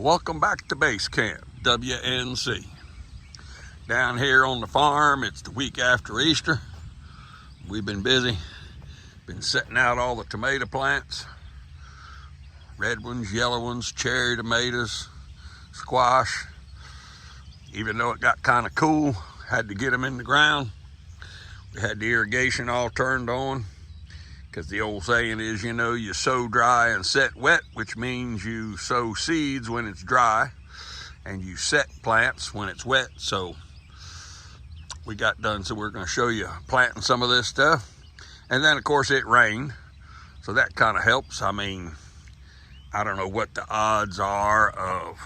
Welcome back to Base Camp, WNC. Down here on the farm, it's the week after Easter. We've been busy, been setting out all the tomato plants. Red ones, yellow ones, cherry tomatoes, squash. Even though it got kind of cool, had to get them in the ground. We had the irrigation all turned on, because the old saying is, you sow dry and set wet, which means you sow seeds when it's dry and you set plants when it's wet. So we got done, so we're going to show you planting some of this stuff. And then of course it rained, so that kind of helps. I mean, I don't know what the odds are of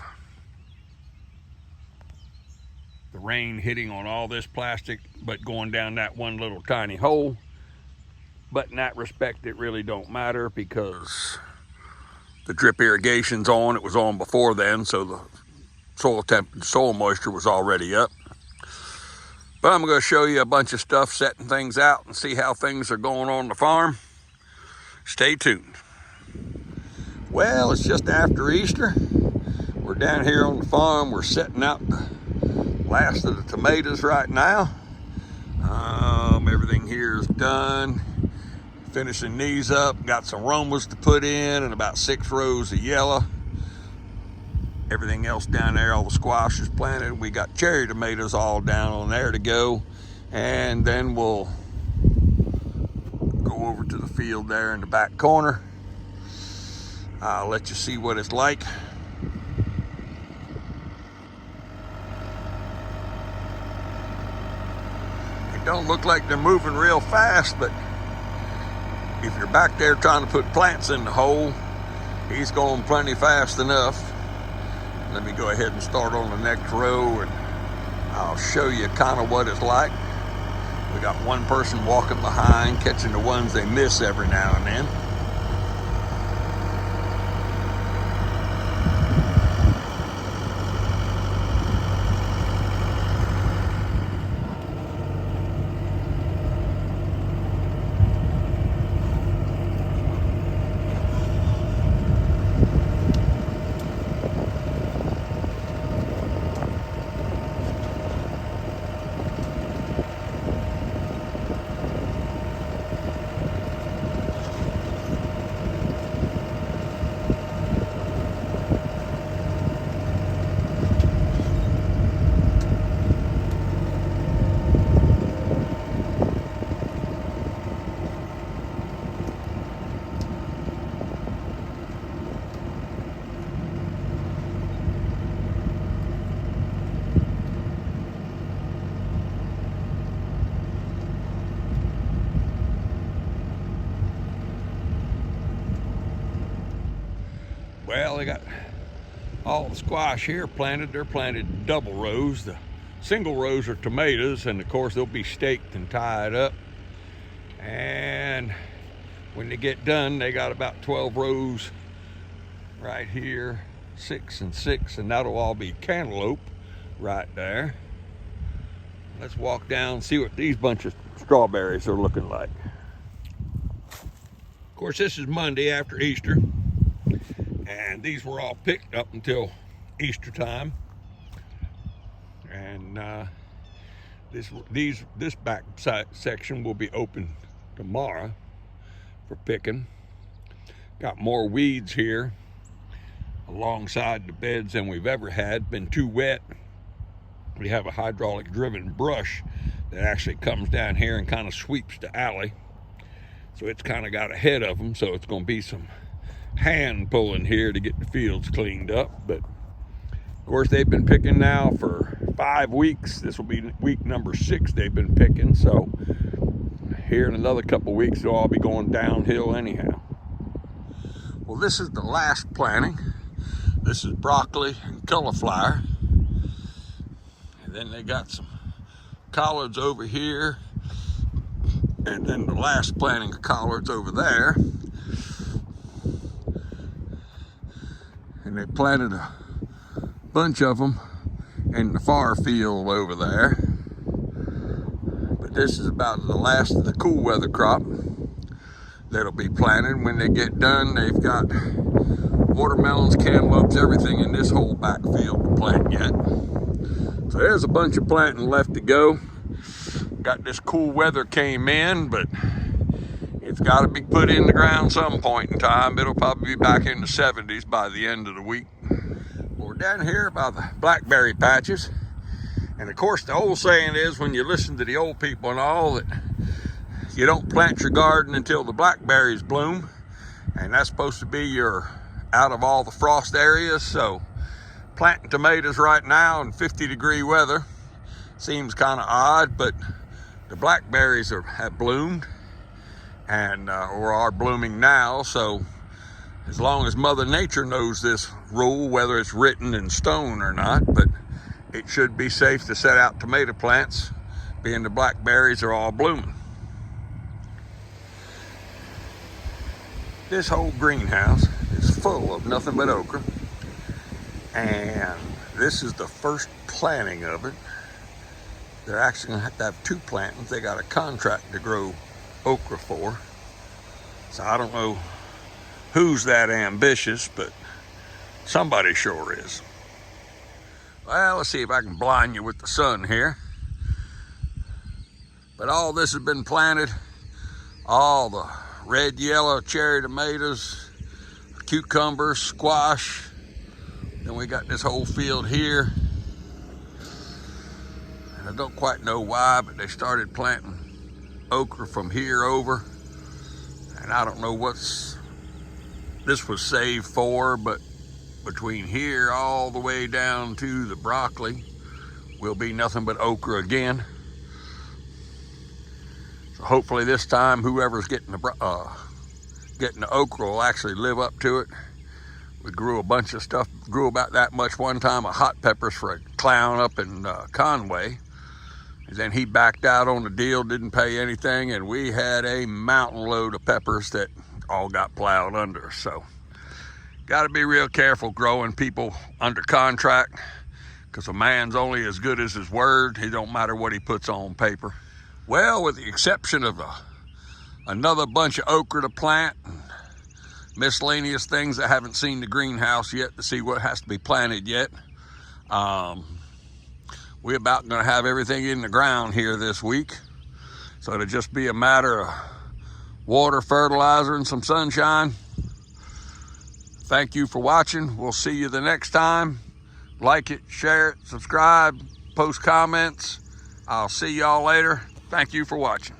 the rain hitting on all this plastic but going down that one little tiny hole. But in that respect, it really don't matter, because the drip irrigation's on. It was on before then, so the soil moisture was already up. But I'm going to show you a bunch of stuff, setting things out, and see how things are going on the farm. Stay tuned. Well, it's just after Easter. We're down here on the farm. We're setting out the last of the tomatoes right now. Everything here is done. Finishing these up, got some Romas to put in and about 6 rows of yellow. Everything else down there, all the squash is planted. We got cherry tomatoes all down on there to go. And then we'll go over to the field there in the back corner. I'll let you see what it's like. It don't look like they're moving real fast, but if you're back there trying to put plants in the hole, he's going plenty fast enough. Let me go ahead and start on the next row, and I'll show you kind of what it's like. We got one person walking behind, catching the ones they miss every now and then. Well, they got all the squash here planted. They're planted double rows. The single rows are tomatoes, and of course they'll be staked and tied up. And when they get done, they got about 12 rows right here, 6 and 6, and that'll all be cantaloupe right there. Let's walk down and see what these bunch of strawberries are looking like. Of course, this is Monday after Easter. And these were all picked up until Easter time. And this back section will be open tomorrow for picking. Got more weeds here alongside the beds than we've ever had. Been too wet. We have a hydraulic driven brush that actually comes down here and kind of sweeps the alley. So it's kind of got ahead of them. So it's going to be some hand pulling here to get the fields cleaned up. But of course they've been picking now for 5 weeks. This will be week number 6 they've been picking, so here in another couple weeks they'll all be going downhill anyhow. Well, this is the last planting. This is broccoli and cauliflower, and then they got some collards over here, and then the last planting of collards over there. And they planted a bunch of them in the far field over there. But this is about the last of the cool weather crop that'll be planted. When they get done, they've got watermelons, cantaloupes, everything in this whole back field to plant yet. So there's a bunch of planting left to go. Got this cool weather came in, but it's got to be put in the ground some point in time. It'll probably be back in the 70s by the end of the week. We're down here by the blackberry patches. And of course, the old saying is, when you listen to the old people and all, that you don't plant your garden until the blackberries bloom. And that's supposed to be your out of all the frost areas. So planting tomatoes right now in 50-degree weather seems kind of odd, but the blackberries have bloomed and or are blooming now. So as long as Mother Nature knows this rule, whether it's written in stone or not, but it should be safe to set out tomato plants, being the blackberries are all blooming. This whole greenhouse is full of nothing but okra, and this is the first planting of it. They're actually gonna have to have 2 plantings. They got a contract to grow okra for. So I don't know who's that ambitious, but somebody sure is. Well, let's see if I can blind you with the sun here. But all this has been planted, all the red, yellow cherry tomatoes, cucumbers, squash. Then we got this whole field here. And I don't quite know why, but they started planting okra from here over. And I don't know what's this was saved for, but between here all the way down to the broccoli will be nothing but okra again. So hopefully this time whoever's getting the okra will actually live up to it. We grew a bunch of stuff, grew about that much one time of hot peppers for a clown up in Conway. And then he backed out on the deal, didn't pay anything, and we had a mountain load of peppers that all got plowed under. So got to be real careful growing people under contract, because a man's only as good as his word. It don't matter what he puts on paper. Well, with the exception of another bunch of okra to plant and miscellaneous things that haven't seen the greenhouse yet to see what has to be planted yet, we're about going to have everything in the ground here this week. So it'll just be a matter of water, fertilizer, and some sunshine. Thank you for watching. We'll see you the next time. Like it, share it, subscribe, post comments. I'll see y'all later. Thank you for watching.